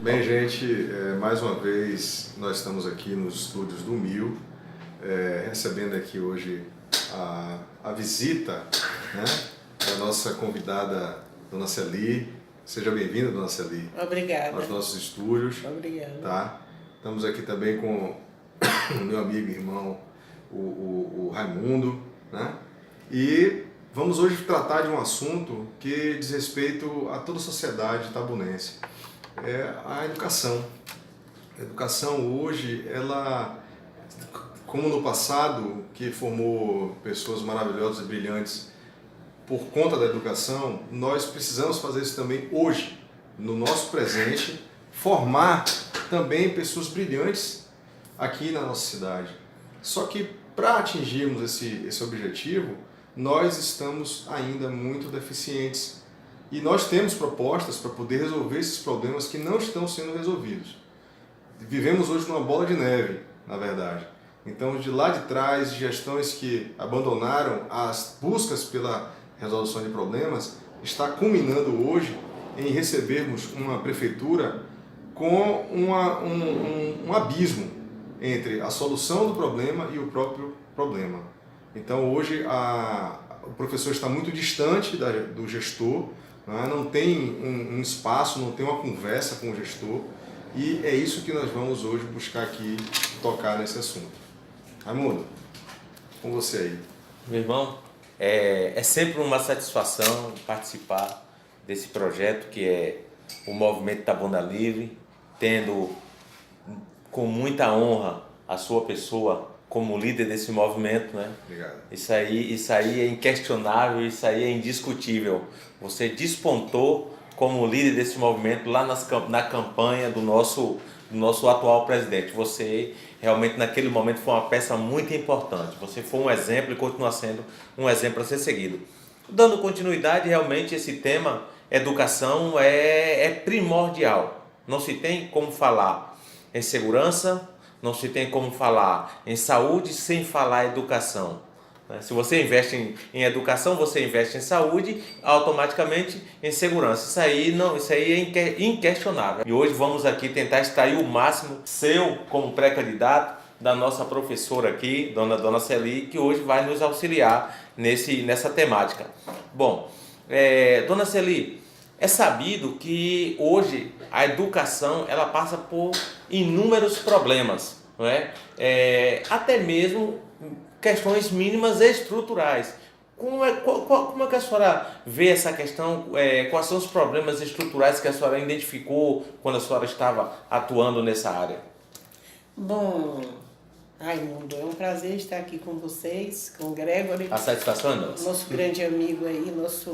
Bem, gente, mais uma vez nós estamos aqui nos estúdios do MIL, recebendo aqui hoje a visita, né, da nossa convidada, Dona Celi. Seja bem-vinda, Dona Celi. Obrigada. Aos nossos estúdios. Obrigada. Tá? Estamos aqui também com o meu amigo e irmão, o Raimundo, né? E vamos hoje tratar de um assunto que diz respeito a toda a sociedade itabunense. É a educação. A educação hoje, ela, como no passado, que formou pessoas maravilhosas e brilhantes por conta da educação, nós precisamos fazer isso também hoje, no nosso presente, formar também pessoas brilhantes aqui na nossa cidade. Só que para atingirmos esse objetivo, nós estamos ainda muito deficientes. E nós temos propostas para poder resolver esses problemas que não estão sendo resolvidos. Vivemos hoje numa bola de neve, na verdade. Então, de lá de trás, gestões que abandonaram as buscas pela resolução de problemas, está culminando hoje em recebermos uma prefeitura com um abismo entre a solução do problema e o próprio problema. Então, hoje, o professor está muito distante do gestor, não tem um espaço, não tem uma conversa com o gestor, e é isso que nós vamos hoje buscar aqui, tocar nesse assunto. Raimundo, com você aí. Meu irmão, é sempre uma satisfação participar desse projeto que é o Movimento Itabuna Livre, tendo com muita honra a sua pessoa como líder desse movimento, né? Obrigado. Isso aí é inquestionável, isso aí é indiscutível. Você despontou como líder desse movimento lá na campanha do nosso atual presidente. Você realmente naquele momento foi uma peça muito importante. Você foi um exemplo e continua sendo um exemplo a ser seguido. Dando continuidade, realmente esse tema, educação, é primordial. Não se tem como falar em segurança, não se tem como falar em saúde sem falar em educação. Se você investe em educação, você investe em saúde, automaticamente em segurança. Isso aí é inquestionável. E hoje vamos aqui tentar extrair o máximo seu como pré-candidato da nossa professora aqui, Dona Celi, que hoje vai nos auxiliar nessa temática. Bom, Dona Celi, é sabido que hoje a educação ela passa por inúmeros problemas, não é? Até mesmo questões mínimas estruturais. Como é que a senhora vê essa questão? Quais são os problemas estruturais que a senhora identificou quando a senhora estava atuando nessa área? Bom, Raimundo, é um prazer estar aqui com vocês, com o Gregory. A satisfação é nossa. Nosso grande amigo aí, nosso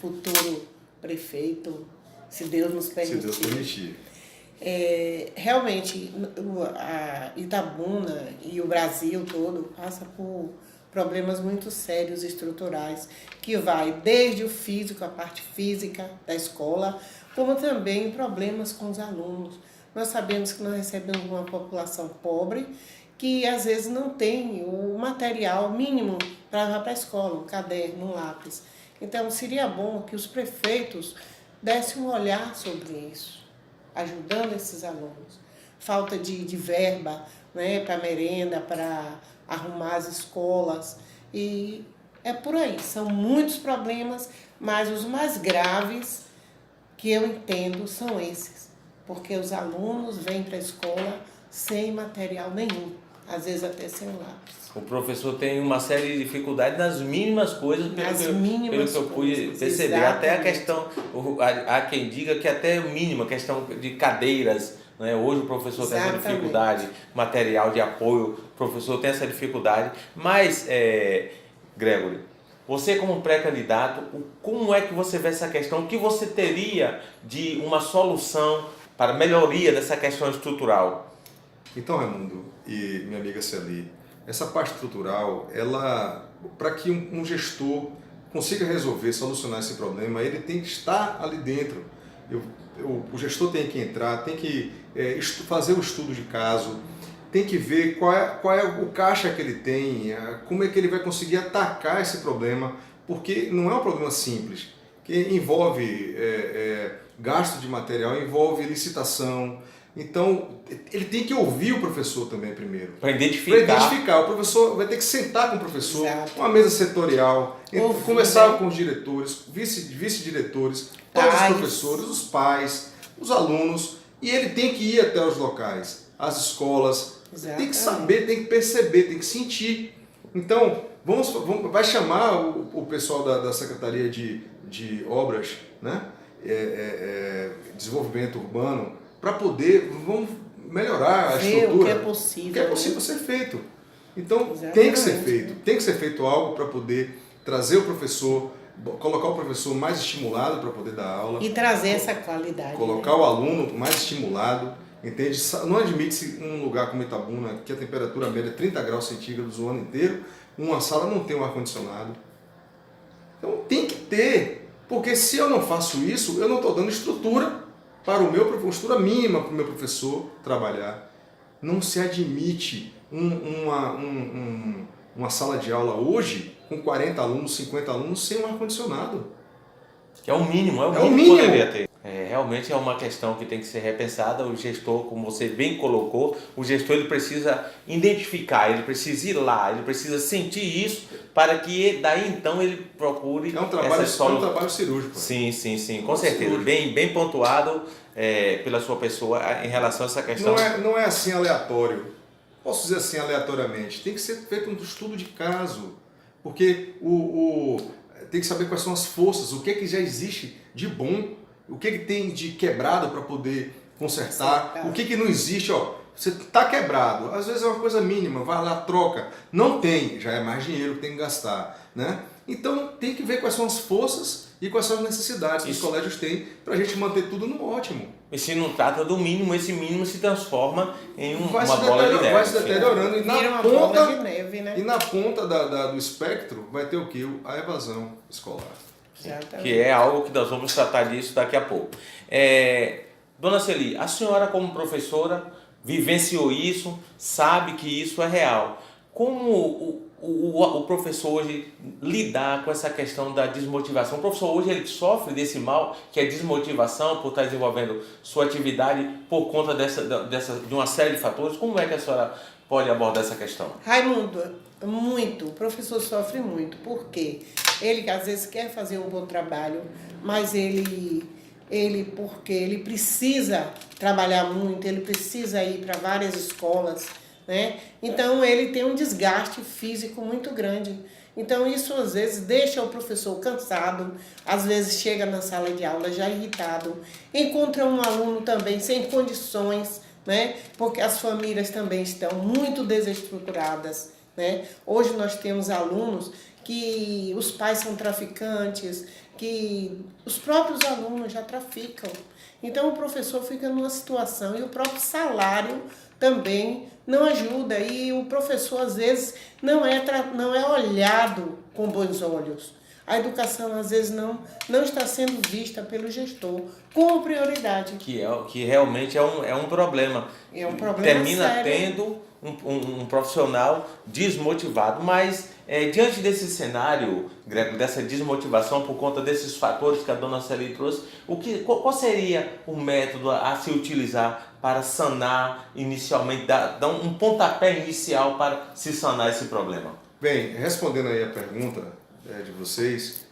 futuro prefeito, se Deus nos permitir. Se Deus permitir. Realmente, a Itabuna e o Brasil todo passa por problemas muito sérios estruturais, que vai desde o físico, a parte física da escola, como também problemas com os alunos. Nós sabemos que nós recebemos uma população pobre, que às vezes não tem o material mínimo para levar para a escola, um caderno, um lápis. Então, seria bom que os prefeitos dessem um olhar sobre isso, ajudando esses alunos. Falta de verba, né, para merenda, para arrumar as escolas. E é por aí. São muitos problemas, mas os mais graves que eu entendo são esses. Porque os alunos vêm para a escola sem material nenhum, às vezes até sem lápis. O professor tem uma série de dificuldades nas mínimas coisas, pelo que eu pude perceber. Exatamente. Até a questão, há quem diga que até mínima, questão de cadeiras, né? Hoje o professor tem essa dificuldade, material de apoio, o professor tem essa dificuldade. Mas, Gregory, você como pré-candidato, como é que você vê essa questão? O que você teria de uma solução para melhoria dessa questão estrutural? Então, Raimundo e minha amiga Celi, essa parte estrutural, ela, para que um gestor consiga resolver, solucionar esse problema, ele tem que estar ali dentro. O gestor tem que entrar, tem que fazer um estudo de caso, tem que ver qual é o caixa que ele tem, como é que ele vai conseguir atacar esse problema, porque não é um problema simples, que envolve gasto de material, envolve licitação. Então, ele tem que ouvir o professor também primeiro. Para identificar. O professor vai ter que sentar com o professor, Exato. uma mesa setorial, Ouvir, conversar né? com os diretores, vice-diretores, todos os professores, os pais, os alunos. E ele tem que ir até os locais, as escolas. Tem que saber, tem que perceber, tem que sentir. Então, vai chamar o pessoal da Secretaria de Obras, né? Desenvolvimento Urbano, para poder melhorar a estrutura. O que é possível. O que é possível ser feito. Então, Exatamente. tem que ser feito. Tem que ser feito algo para poder trazer o professor, colocar o professor mais estimulado para poder dar aula. E trazer essa qualidade. Colocar o aluno mais estimulado. Entende? Não admite-se um lugar como Itabuna, que a temperatura média é 30 graus centígrados o ano inteiro, uma sala não tem um ar-condicionado. Então tem que ter, porque se eu não faço isso, eu não estou dando estrutura para estrutura mínima para o meu professor trabalhar. Não se admite uma sala de aula hoje com 40 alunos, 50 alunos sem um ar-condicionado. Que é o mínimo, o que mínimo. Poderia ter. Realmente é uma questão que tem que ser repensada. O gestor, como você bem colocou, o gestor ele precisa identificar, ele precisa ir lá, ele precisa sentir isso para que daí então ele procure É um trabalho cirúrgico. Sim, com certeza. Bem pontuado pela sua pessoa em relação a essa questão. Não é assim aleatório. Posso dizer assim aleatoriamente. Tem que ser feito um estudo de caso. Porque tem que saber quais são as forças, o que já existe de bom, o que tem de quebrado para poder consertar, o que não existe. Você está quebrado, às vezes é uma coisa mínima, vai lá, troca. Não tem, já é mais dinheiro que tem que gastar. Né? Então tem que ver quais são as forças e quais são as necessidades que os colégios têm para a gente manter tudo no ótimo. E se não trata do mínimo, esse mínimo se transforma em uma bola de neve. Vai se deteriorando. E Vira uma bola de neve, né? E na ponta do espectro vai ter o quê? A evasão escolar. Exatamente. Que é algo que nós vamos tratar disso daqui a pouco. Dona Celi, a senhora como professora vivenciou isso, sabe que isso é real. Como o professor hoje lidar com essa questão da desmotivação? O professor hoje ele sofre desse mal, que é desmotivação por estar desenvolvendo sua atividade por conta de uma série de fatores. Como é que a senhora pode abordar essa questão? Raimundo, muito. O professor sofre muito. Por quê? Ele às vezes quer fazer um bom trabalho, mas porque ele precisa trabalhar muito, ele precisa ir para várias escolas, né? Então ele tem um desgaste físico muito grande. Então isso às vezes deixa o professor cansado, às vezes chega na sala de aula já irritado, encontra um aluno também sem condições, né? Porque as famílias também estão muito desestruturadas, né? Hoje nós temos alunos que os pais são traficantes, que os próprios alunos já traficam. Então o professor fica numa situação e o próprio salário também não ajuda. E o professor às vezes não é olhado com bons olhos. A educação às vezes não está sendo vista pelo gestor como prioridade. Que realmente é um problema. É um problema Termina sério. tendo um profissional desmotivado, mas diante desse cenário, Greco, dessa desmotivação por conta desses fatores que a dona Celi trouxe, qual seria o método a se utilizar para sanar inicialmente, dar um pontapé inicial para se sanar esse problema? Bem, respondendo aí a pergunta de vocês,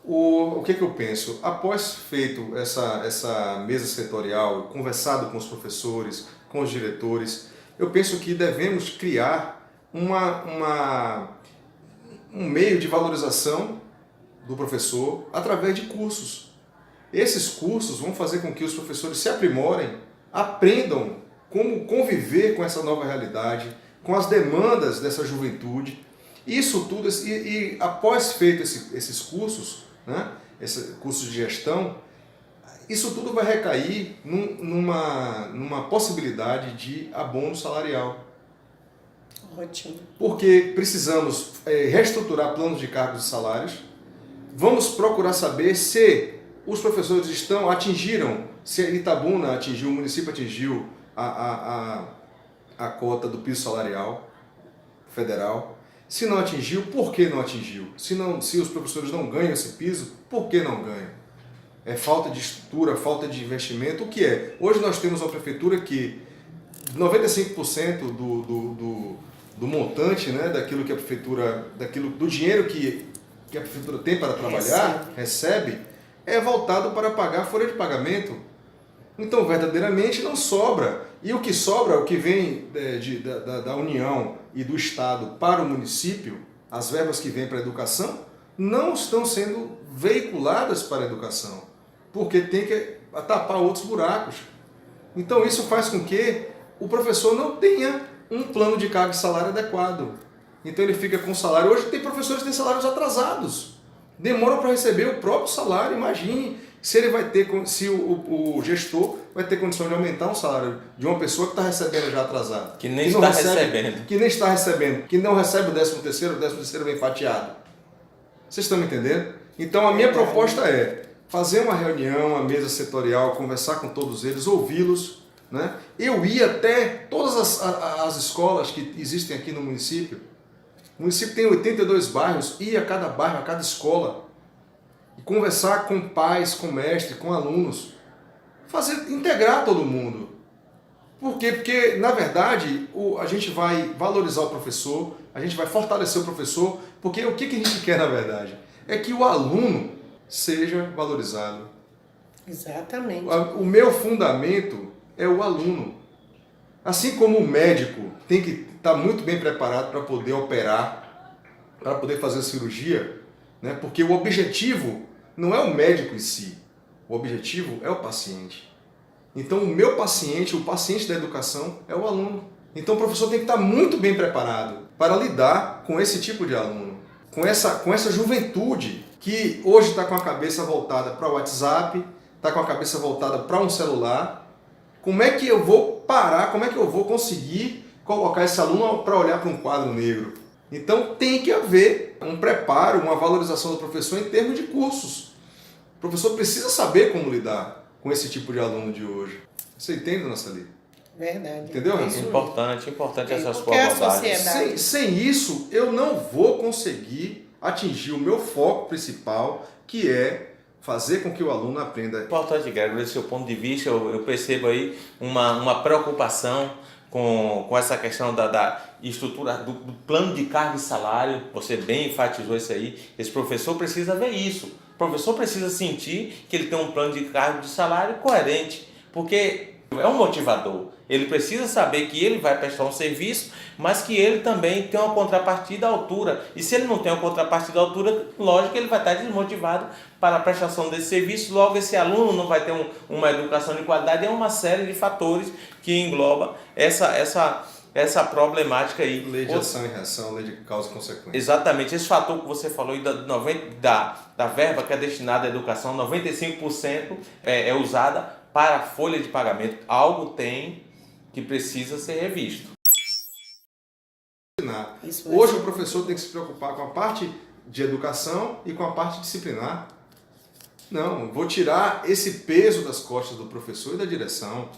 o que eu penso? Após feito essa mesa setorial, conversado com os professores, com os diretores, eu penso que devemos criar um meio de valorização do professor através de cursos. Esses cursos vão fazer com que os professores se aprimorem, aprendam como conviver com essa nova realidade, com as demandas dessa juventude. Isso tudo, e após feito esses cursos, né, esse curso de gestão, isso tudo vai recair numa possibilidade de abono salarial. Ótimo. Porque precisamos reestruturar planos de cargos e salários. Vamos procurar saber se os professores atingiram, se Itabuna atingiu, o município atingiu a cota do piso salarial federal. Se não atingiu, por que não atingiu? Se os professores não ganham esse piso, por que não ganham? é falta de estrutura, falta de investimento. O que é? Hoje nós temos uma prefeitura que 95% do montante, né, daquilo que a prefeitura, do dinheiro que a prefeitura tem para trabalhar, recebe, é voltado para pagar a folha de pagamento. Então, verdadeiramente, não sobra. E o que sobra, o que vem da União e do Estado para o município, as verbas que vêm para a educação, não estão sendo veiculadas para a educação, porque tem que tapar outros buracos. Então, isso faz com que o professor não tenha um plano de carga e salário adequado. Então, ele fica com salário. Hoje, tem professores que têm salários atrasados. Demoram para receber o próprio salário. Imagine se ele vai ter, se o gestor vai ter condição de aumentar um salário de uma pessoa que está recebendo já atrasado. Que nem está recebendo. Que nem está recebendo. Que não recebe o 13º, o 13º vem fatiado. Vocês estão me entendendo? Então a minha proposta é fazer uma reunião, uma mesa setorial, conversar com todos eles, ouvi-los. Né? Eu ia até todas as escolas que existem aqui no município. O município tem 82 bairros, ia a cada bairro, a cada escola, e conversar com pais, com mestres, com alunos, integrar todo mundo. Por quê? Porque, na verdade, a gente vai valorizar o professor, a gente vai fortalecer o professor, porque o que a gente quer, na verdade? É que o aluno seja valorizado. Exatamente. O meu fundamento é o aluno. Assim como o médico tem que estar muito bem preparado para poder operar, para poder fazer cirurgia, né? Porque o objetivo não é o médico em si, o objetivo é o paciente. Então o meu paciente, o paciente da educação é o aluno. Então o professor tem que estar muito bem preparado para lidar com esse tipo de aluno, com essa juventude que hoje está com a cabeça voltada para o WhatsApp, está com a cabeça voltada para um celular. Como é que eu vou parar, como é que eu vou conseguir colocar esse aluno para olhar para um quadro negro? Então tem que haver um preparo, uma valorização do professor em termos de cursos. O professor precisa saber como lidar com esse tipo de aluno de hoje. Você entende, dona Sali? Verdade. Entendeu, Rafa? Importante essa sua a abordagem. sociedade... Sem isso, eu não vou conseguir atingir o meu foco principal, que é fazer com que o aluno aprenda. Importante, Gregory, desse seu ponto de vista, eu percebo aí uma preocupação com essa questão da estrutura, do plano de carga e salário. Você bem enfatizou isso aí. Esse professor precisa ver isso. O professor precisa sentir que ele tem um plano de carga de salário coerente, porque é um motivador. Ele precisa saber que ele vai prestar um serviço, mas que ele também tem uma contrapartida à altura. E se ele não tem uma contrapartida à altura, lógico que ele vai estar desmotivado para a prestação desse serviço. Logo, esse aluno não vai ter uma educação de qualidade. É uma série de fatores que engloba essa problemática aí. Lei de ação e reação, lei de causa e consequência. Exatamente. Esse fator que você falou aí da verba que é destinada à educação, 95% é usada para a folha de pagamento. Algo tem que precisa ser revisto. Hoje o professor tem que se preocupar com a parte de educação e com a parte disciplinar. Não, vou tirar esse peso das costas do professor e da direção,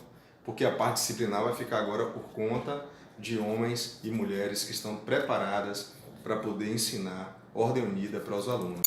porque a parte disciplinar vai ficar agora por conta de homens e mulheres que estão preparadas para poder ensinar ordem unida para os alunos.